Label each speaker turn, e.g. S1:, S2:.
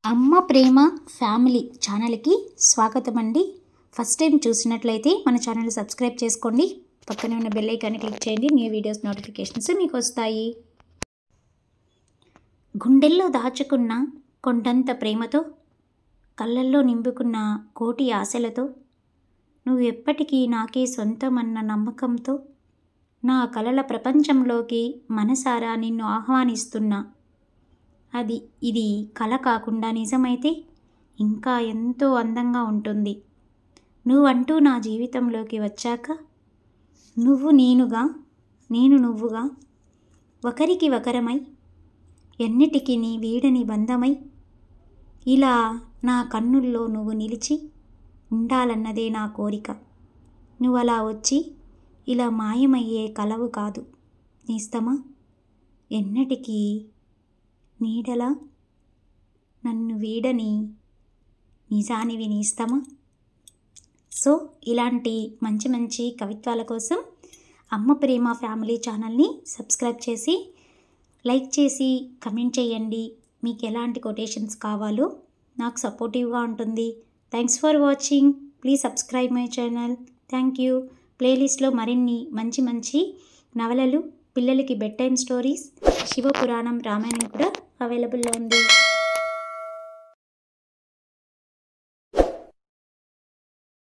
S1: అమ్మ ప్రేమ ఫ్యామిలీ ఛానల్కి స్వాగతం అండి. ఫస్ట్ టైం చూసినట్లయితే మన ఛానల్ సబ్స్క్రైబ్ చేసుకోండి. పక్కనే ఉన్న బెల్ ఐకాన్ని క్లిక్ చేయండి. న్యూ వీడియోస్ నోటిఫికేషన్స్ మీకు వస్తాయి. గుండెల్లో దాచుకున్న కొండంత ప్రేమతో, కళ్ళల్లో నింపుకున్న కోటి ఆశలతో, నువ్వు ఎప్పటికీ నాకే సొంతమన్న నమ్మకంతో, నా కలల ప్రపంచంలోకి మనసారా నిన్ను ఆహ్వానిస్తున్నా. ఇది కల కాకుండా నిజమైతే ఇంకా ఎంతో అందంగా ఉంటుంది. నువ్వంటూ నా జీవితంలోకి వచ్చాక, నువ్వు నేనుగా, నేను నువ్వుగా, ఒకరికి ఒకరమై, ఎన్నిటికీ నీ వీడని బంధమై, ఇలా నా కన్నుల్లో నువ్వు నిలిచి ఉండాలన్నదే నా కోరిక. నువ్వలా వచ్చి ఇలా మాయమయ్యే కలవు కాదు నేస్తమా, ఎన్నటికీ నీడలా నన్ను వీడని నిజానివి నేస్తమా. సో ఇలాంటి మంచి మంచి కవిత్వాల కోసం అమ్మ ప్రేమ ఫ్యామిలీ ఛానల్ని సబ్స్క్రైబ్ చేసి, లైక్ చేసి, కమెంట్ చేయండి. మీకు ఎలాంటి కొటేషన్స్ కావాలో నాకు సపోర్టివ్గా ఉంటుంది. Thanks for watching. Please subscribe my channel. Thank you. ప్లేలిస్ట్లో మరిన్ని మంచి మంచి నవలలు, పిల్లలకి bed time stories, Shiva Purana, Ramayanam కూడా అవైలబుల్లో ఉంది.